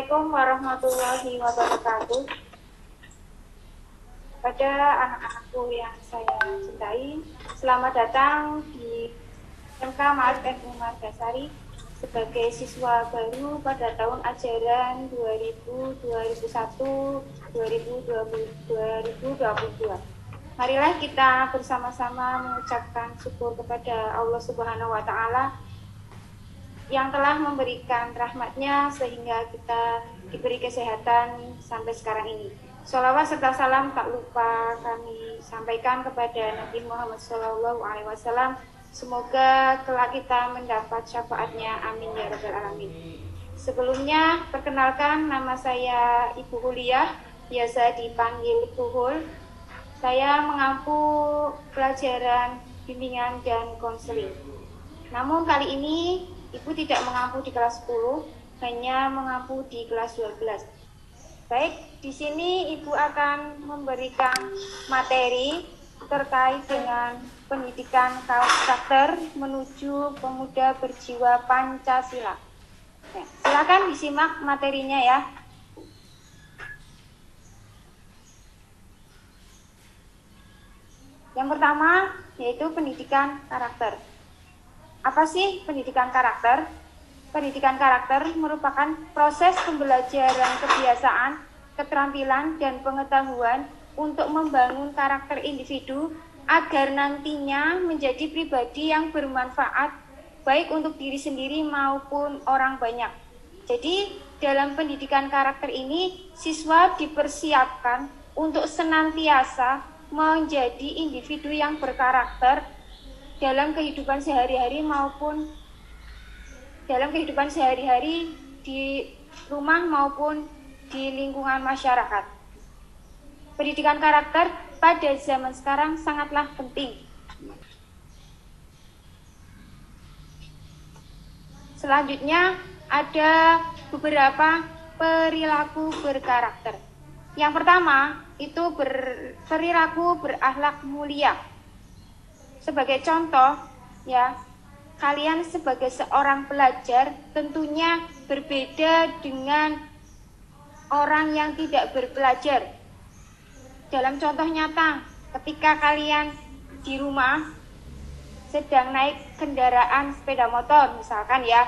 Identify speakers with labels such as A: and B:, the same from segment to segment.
A: Assalamualaikum warahmatullahi wabarakatuh. Pada anak-anakku yang saya cintai, selamat datang di MK Ma'arif FU Margasari sebagai siswa baru pada tahun ajaran 2021-2022. Marilah kita bersama-sama mengucapkan syukur kepada Allah Subhanahu wa Ta'ala yang telah memberikan rahmatnya sehingga kita diberi kesehatan sampai sekarang ini. Sholawat serta salam tak lupa kami sampaikan kepada Nabi Muhammad SAW. Semoga kelak kita mendapat syafaatnya. Amin ya rabbal alamin. Sebelumnya, perkenalkan, nama saya Ibu Huliah, biasa dipanggil Ibu Hul. Saya mengampu pelajaran bimbingan dan konseling. Namun kali ini Ibu tidak mengampu di kelas 10, hanya mengampu di kelas 12. Baik, di sini Ibu akan memberikan materi terkait dengan pendidikan karakter menuju pemuda berjiwa Pancasila. Nah, silakan disimak materinya ya. Yang pertama yaitu pendidikan karakter. Apa sih pendidikan karakter? Pendidikan karakter merupakan proses pembelajaran kebiasaan, keterampilan, dan pengetahuan untuk membangun karakter individu agar nantinya menjadi pribadi yang bermanfaat baik untuk diri sendiri maupun orang banyak. Jadi, dalam pendidikan karakter ini, siswa dipersiapkan untuk senantiasa menjadi individu yang berkarakter dalam kehidupan sehari-hari maupun dalam kehidupan sehari-hari di rumah maupun di lingkungan masyarakat. Pendidikan karakter pada zaman sekarang sangatlah penting. Selanjutnya ada beberapa perilaku berkarakter. Yang pertama itu perilaku berakhlak mulia. Sebagai contoh, ya, kalian sebagai seorang pelajar tentunya berbeda dengan orang yang tidak berpelajar. Dalam contoh nyata, ketika kalian di rumah sedang naik kendaraan sepeda motor misalkan ya,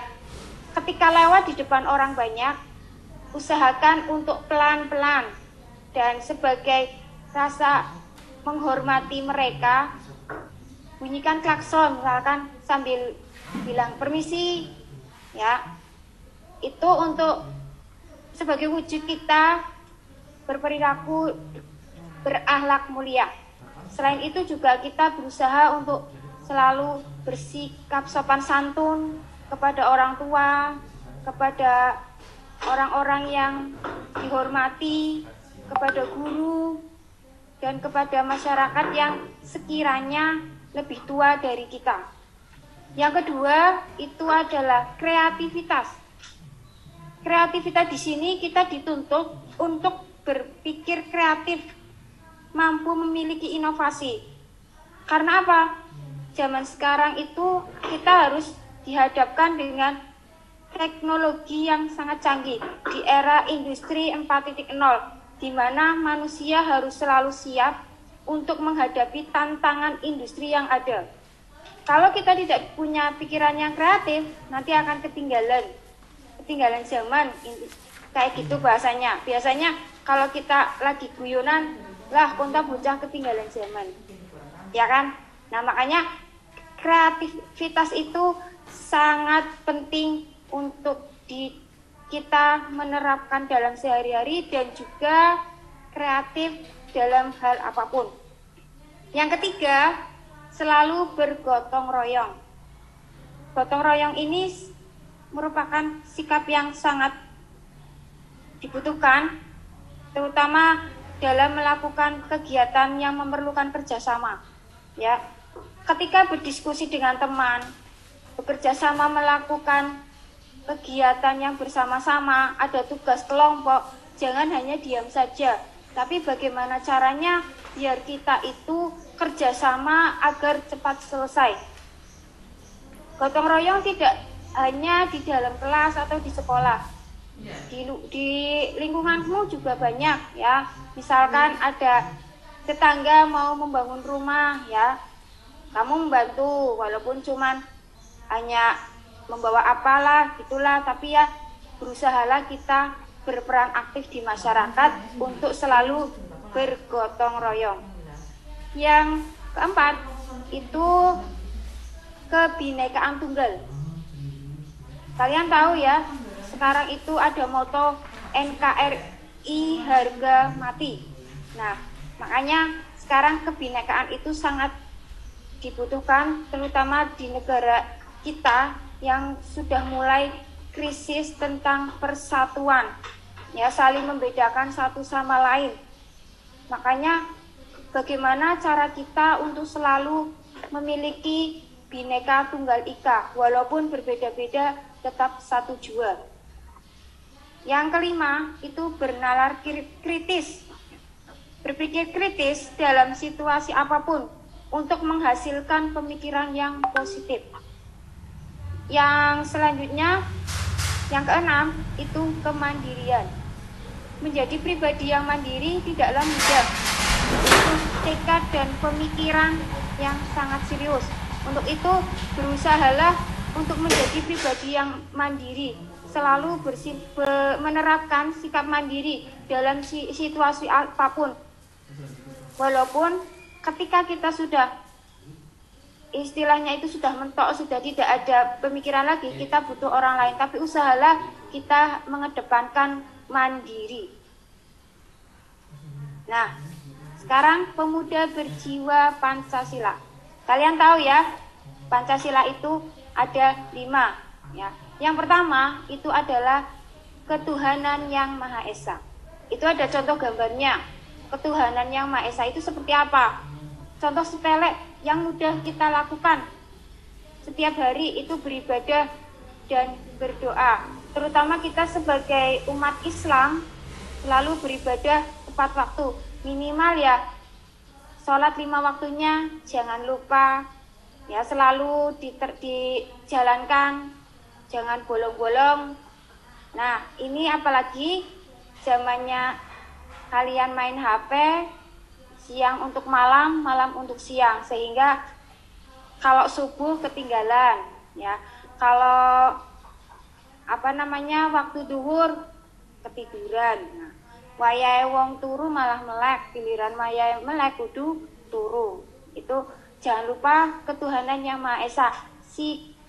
A: ketika lewat di depan orang banyak, usahakan untuk pelan-pelan dan sebagai rasa menghormati mereka, bunyikan klakson misalkan sambil bilang permisi ya. Itu untuk sebagai wujud kita berperilaku berakhlak mulia. Selain itu juga kita berusaha untuk selalu bersikap sopan santun kepada orang tua, kepada orang-orang yang dihormati, kepada guru, dan kepada masyarakat yang sekiranya lebih tua dari kita. Yang kedua itu adalah kreativitas. Kreativitas di sini kita dituntut untuk berpikir kreatif, mampu memiliki inovasi. Karena apa? Zaman sekarang itu kita harus dihadapkan dengan teknologi yang sangat canggih di era industri 4.0, di mana manusia harus selalu siap untuk menghadapi tantangan industri yang ada. Kalau kita tidak punya pikiran yang kreatif, nanti akan ketinggalan zaman, kayak gitu bahasanya. Biasanya kalau kita lagi guyonan, lah kontak bocah ketinggalan zaman, ya kan? Nah makanya kreativitas itu sangat penting untuk kita menerapkan dalam sehari-hari dan juga kreatif dalam hal apapun. Yang ketiga, selalu bergotong royong. Gotong royong ini merupakan sikap yang sangat dibutuhkan, terutama dalam melakukan kegiatan yang memerlukan kerjasama. Ya, ketika berdiskusi dengan teman, bekerja sama melakukan kegiatan yang bersama-sama, ada tugas kelompok, jangan hanya diam saja. Tapi bagaimana caranya biar kita itu kerjasama agar cepat selesai. Gotong royong tidak hanya di dalam kelas atau di sekolah, Di lingkunganmu juga banyak ya. Misalkan ada tetangga mau membangun rumah ya, kamu membantu walaupun cuman hanya membawa apalah gitulah, tapi ya berusahalah kita berperan aktif di masyarakat untuk selalu bergotong royong. Yang keempat itu kebinekaan tunggal. Kalian tahu ya, sekarang itu ada moto NKRI harga mati. Nah, makanya sekarang kebinekaan itu sangat dibutuhkan, terutama di negara kita yang sudah mulai krisis tentang persatuan, ya, saling membedakan satu sama lain. Makanya bagaimana cara kita untuk selalu memiliki Bhinneka Tunggal Ika, walaupun berbeda-beda tetap satu jua. Yang kelima itu bernalar kritis, berpikir kritis dalam situasi apapun untuk menghasilkan pemikiran yang positif. Yang selanjutnya, yang keenam itu kemandirian. Menjadi pribadi yang mandiri tidaklah mudah, butuh tekad dan pemikiran yang sangat serius. Untuk itu berusahalah untuk menjadi pribadi yang mandiri, selalu menerapkan sikap mandiri dalam situasi apapun. Walaupun ketika kita sudah istilahnya itu sudah mentok, sudah tidak ada pemikiran lagi, kita butuh orang lain, tapi usahalah kita mengedepankan mandiri. Nah, sekarang pemuda berjiwa Pancasila. Kalian tahu ya, Pancasila itu ada 5 ya. Yang pertama itu adalah ketuhanan yang Maha Esa. Itu ada contoh gambarnya. Ketuhanan yang Maha Esa itu seperti apa? Contoh sepele yang mudah kita lakukan setiap hari itu beribadah dan berdoa. Terutama kita sebagai umat Islam selalu beribadah tepat waktu. Minimal ya sholat 5 waktunya jangan lupa ya, selalu dijalankan, jangan bolong-bolong. Nah, ini apalagi zamannya kalian main HP, siang untuk malam, malam untuk siang, sehingga kalau subuh ketinggalan ya, kalau waktu duhur ketiduran. Nah, wayahe wong turu malah melek, giliran wayahe melek kudu turu. Itu jangan lupa ketuhanan yang Maha Esa,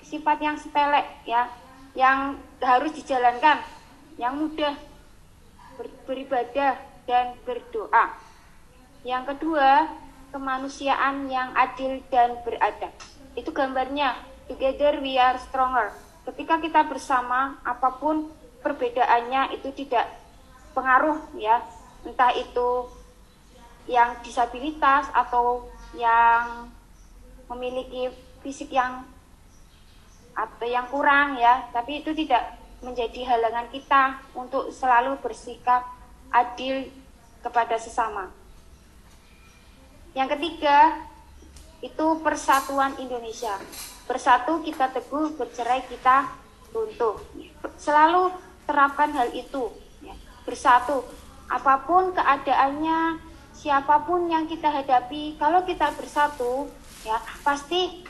A: sifat yang sepele ya, yang harus dijalankan, yang mudah, beribadah dan berdoa. Yang kedua, kemanusiaan yang adil dan beradab. Itu gambarnya, together we are stronger. Ketika kita bersama, apapun perbedaannya itu tidak pengaruh ya, entah itu yang disabilitas atau yang memiliki fisik yang kurang ya, tapi itu tidak menjadi halangan kita untuk selalu bersikap adil kepada sesama. Yang ketiga itu persatuan Indonesia. Bersatu kita teguh, bercerai kita runtuh. Selalu terapkan hal itu ya. Bersatu, apapun keadaannya, siapapun yang kita hadapi, kalau kita bersatu ya pasti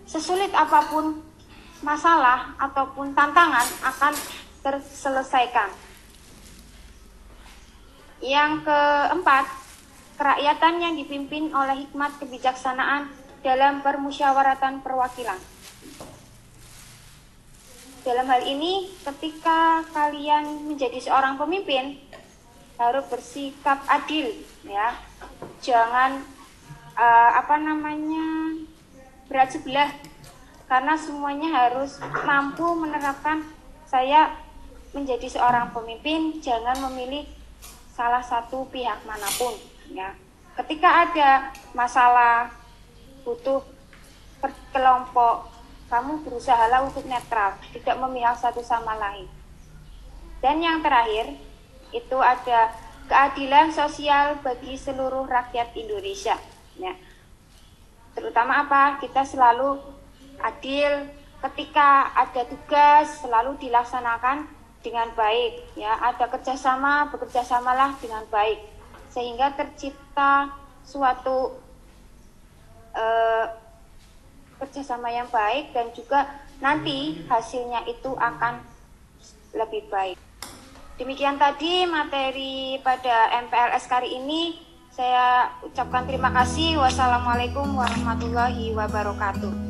A: sesulit apapun masalah ataupun tantangan akan terselesaikan. Yang keempat, kerakyatan yang dipimpin oleh hikmat kebijaksanaan dalam permusyawaratan perwakilan. Dalam hal ini, ketika kalian menjadi seorang pemimpin, harus bersikap adil ya. Jangan berat sebelah, karena semuanya harus mampu menerapkan. Saya menjadi seorang pemimpin, jangan memilih salah satu pihak manapun ya. Ketika ada masalah butuh kelompok, kamu berusahalah untuk netral, tidak memihak satu sama lain. Dan yang terakhir itu ada keadilan sosial bagi seluruh rakyat Indonesia ya. Terutama apa? Kita selalu adil, ketika ada tugas selalu dilaksanakan dengan baik, ya, ada kerjasama, bekerjasamalah dengan baik, sehingga tercipta suatu kerjasama yang baik, dan juga nanti hasilnya itu akan lebih baik. Demikian tadi materi pada MPLS kali ini. Saya ucapkan terima kasih. Wassalamualaikum warahmatullahi wabarakatuh.